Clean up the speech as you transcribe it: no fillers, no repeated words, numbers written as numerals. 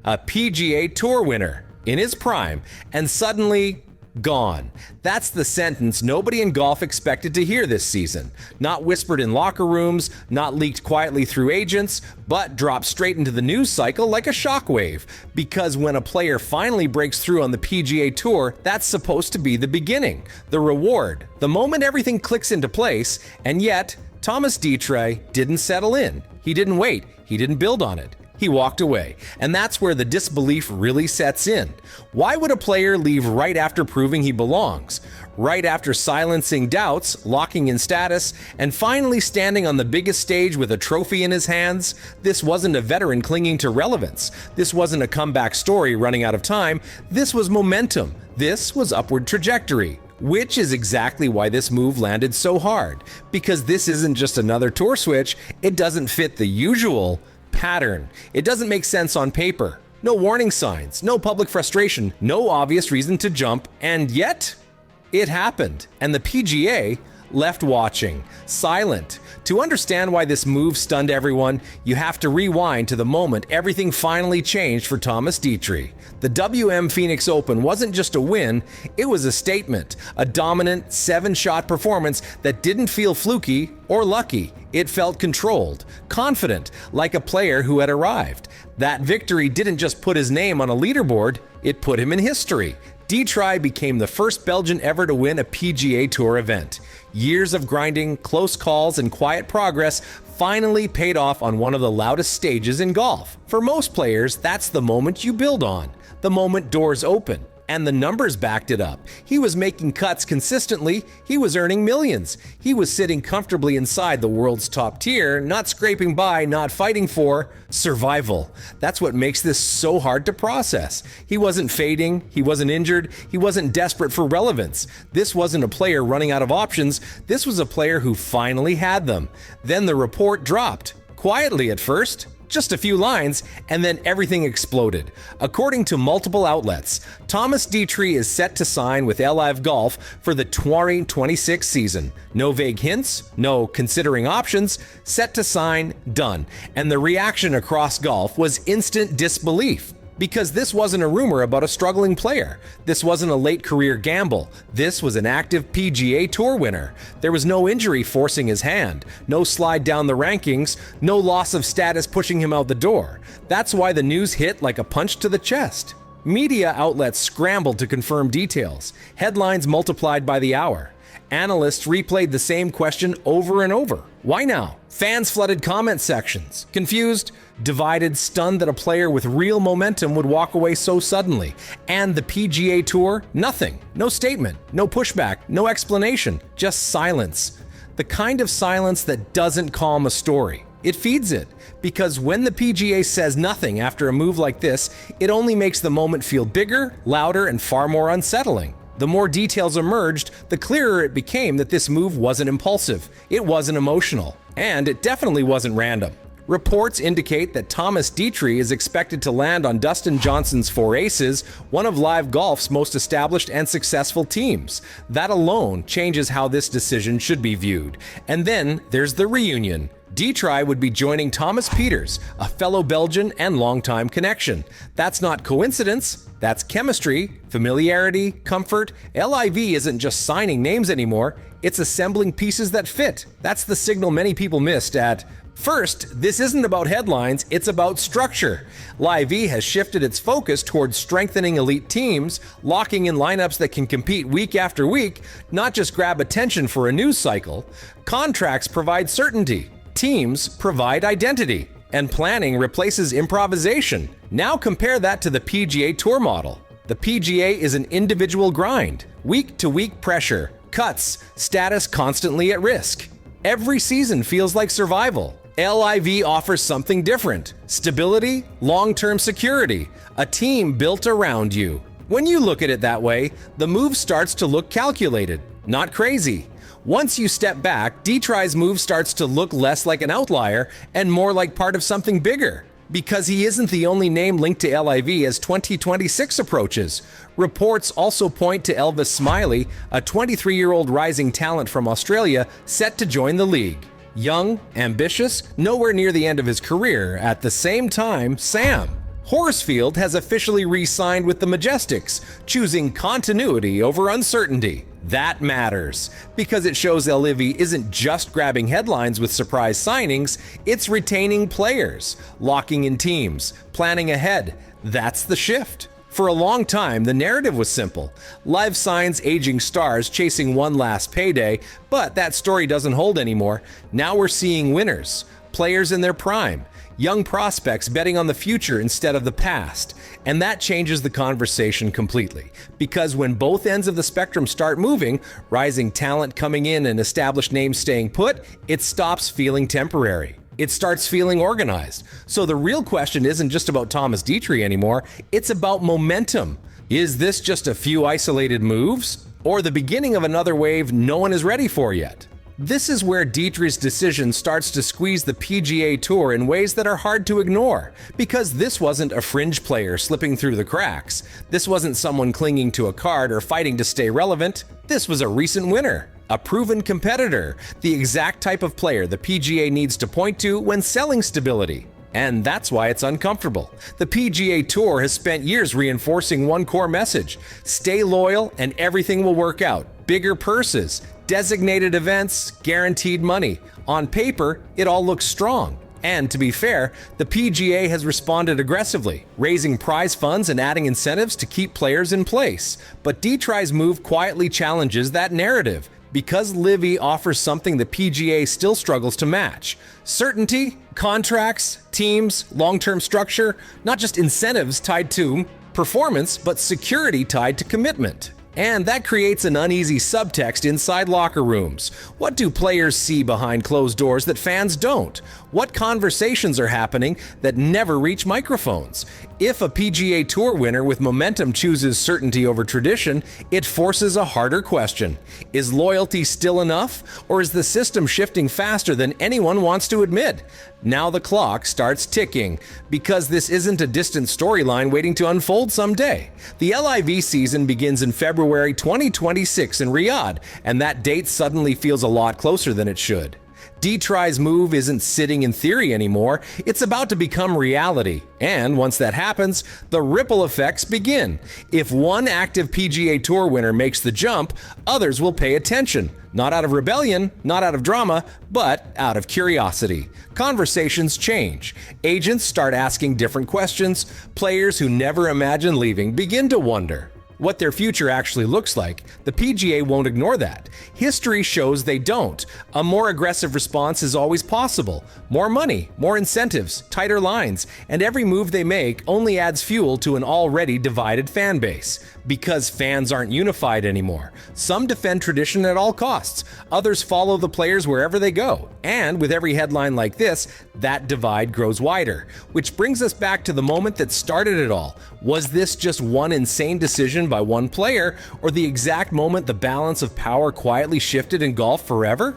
A PGA Tour winner in his prime, and suddenly gone. That's the sentence nobody in golf expected to hear this season. Not whispered in locker rooms, not leaked quietly through agents, but dropped straight into the news cycle like a shockwave. Because when a player finally breaks through on the PGA Tour, that's supposed to be the beginning, the reward, the moment everything clicks into place. And yet, Thomas Detry didn't settle in. He didn't wait. He didn't build on it. He walked away, and that's where the disbelief really sets in. Why would a player leave right after proving he belongs? Right after silencing doubts, locking in status, and finally standing on the biggest stage with a trophy in his hands? This wasn't a veteran clinging to relevance. This wasn't a comeback story running out of time. This was momentum. This was upward trajectory. Which is exactly why this move landed so hard. Because this isn't just another tour switch, it doesn't fit the usual pattern. It doesn't make sense on paper. No warning signs, no public frustration, no obvious reason to jump, and yet it happened. And the PGA left watching, silent. To understand why this move stunned everyone, you have to rewind to the moment everything finally changed for Thomas Detry. The WM Phoenix Open wasn't just a win, it was a statement, a dominant 7-shot performance that didn't feel fluky or lucky. It felt controlled, confident, like a player who had arrived. That victory didn't just put his name on a leaderboard, it put him in history. Detry became the first Belgian ever to win a PGA Tour event. Years of grinding, close calls, and quiet progress finally paid off on one of the loudest stages in golf. For most players, that's the moment you build on, the moment doors open. And the numbers backed it up. He was making cuts consistently, he was earning millions. He was sitting comfortably inside the world's top tier, not scraping by, not fighting for survival. That's what makes this so hard to process. He wasn't fading, he wasn't injured, he wasn't desperate for relevance. This wasn't a player running out of options, this was a player who finally had them. Then the report dropped, quietly at first. Just a few lines, and then everything exploded. According to multiple outlets, Thomas Detry is set to sign with LIV Golf for the 2026 season. No vague hints, no considering options, set to sign, done. And the reaction across golf was instant disbelief. Because this wasn't a rumor about a struggling player. This wasn't a late career gamble. This was an active PGA Tour winner. There was no injury forcing his hand, no slide down the rankings, no loss of status pushing him out the door. That's why the news hit like a punch to the chest. Media outlets scrambled to confirm details. Headlines multiplied by the hour. Analysts replayed the same question over and over. Why now? Fans flooded comment sections. Confused, divided, stunned that a player with real momentum would walk away so suddenly. And the PGA Tour? Nothing. No statement, no pushback, no explanation, just silence. The kind of silence that doesn't calm a story. It feeds it. Because when the PGA says nothing after a move like this, it only makes the moment feel bigger, louder, and far more unsettling. The more details emerged, the clearer it became that this move wasn't impulsive, it wasn't emotional, and it definitely wasn't random. Reports indicate that Thomas Detry is expected to land on Dustin Johnson's Four Aces, one of LIV Golf's most established and successful teams. That alone changes how this decision should be viewed. And then there's the reunion. Detry would be joining Thomas Pieters, a fellow Belgian and longtime connection. That's not coincidence, that's chemistry, familiarity, comfort. LIV isn't just signing names anymore, it's assembling pieces that fit. That's the signal many people missed at first. This isn't about headlines, it's about structure. LIV has shifted its focus towards strengthening elite teams, locking in lineups that can compete week after week, not just grab attention for a news cycle. Contracts provide certainty. Teams provide identity, and planning replaces improvisation. Now compare that to the PGA Tour model. The PGA is an individual grind, week-to-week pressure, cuts, status constantly at risk. Every season feels like survival. LIV offers something different: stability, long-term security, a team built around you. When you look at it that way, the move starts to look calculated, not crazy. Once you step back, Detry's move starts to look less like an outlier and more like part of something bigger. Because he isn't the only name linked to LIV as 2026 approaches. Reports also point to Elvis Smiley, a 23-year-old rising talent from Australia, set to join the league. Young, ambitious, nowhere near the end of his career. At the same time, Sam, Horsfield has officially re-signed with the Majestics, choosing continuity over uncertainty. That matters, because it shows LIV isn't just grabbing headlines with surprise signings, it's retaining players, locking in teams, planning ahead. That's the shift. For a long time, the narrative was simple. LIV signs aging stars chasing one last payday, but that story doesn't hold anymore. Now we're seeing winners, players in their prime, young prospects betting on the future instead of the past. And that changes the conversation completely. Because when both ends of the spectrum start moving, rising talent coming in and established names staying put, it stops feeling temporary. It starts feeling organized. So the real question isn't just about Thomas Detry anymore, it's about momentum. Is this just a few isolated moves? Or the beginning of another wave no one is ready for yet? This is where Detry's decision starts to squeeze the PGA Tour in ways that are hard to ignore. Because this wasn't a fringe player slipping through the cracks. This wasn't someone clinging to a card or fighting to stay relevant. This was a recent winner. A proven competitor, the exact type of player the PGA needs to point to when selling stability. And that's why it's uncomfortable. The PGA Tour has spent years reinforcing one core message: stay loyal and everything will work out. Bigger purses, designated events, guaranteed money. On paper, it all looks strong. And to be fair, the PGA has responded aggressively, raising prize funds and adding incentives to keep players in place. But Detry's move quietly challenges that narrative, because LIV offers something the PGA still struggles to match: certainty, contracts, teams, long-term structure, not just incentives tied to performance, but security tied to commitment. And that creates an uneasy subtext inside locker rooms. What do players see behind closed doors that fans don't? What conversations are happening that never reach microphones? If a PGA Tour winner with momentum chooses certainty over tradition, it forces a harder question. Is loyalty still enough, or is the system shifting faster than anyone wants to admit? Now the clock starts ticking, because this isn't a distant storyline waiting to unfold someday. The LIV season begins in February 2026 in Riyadh, and that date suddenly feels a lot closer than it should. Detry's move isn't sitting in theory anymore, it's about to become reality. And once that happens, the ripple effects begin. If one active PGA Tour winner makes the jump, others will pay attention. Not out of rebellion, not out of drama, but out of curiosity. Conversations change. Agents start asking different questions. Players who never imagined leaving begin to wonder what their future actually looks like. The PGA won't ignore that. History shows they don't. A more aggressive response is always possible. More money, more incentives, tighter lines, and every move they make only adds fuel to an already divided fan base. Because fans aren't unified anymore. Some defend tradition at all costs. Others follow the players wherever they go. And with every headline like this, that divide grows wider. Which brings us back to the moment that started it all. Was this just one insane decision by one player, or the exact moment the balance of power quietly shifted in golf forever?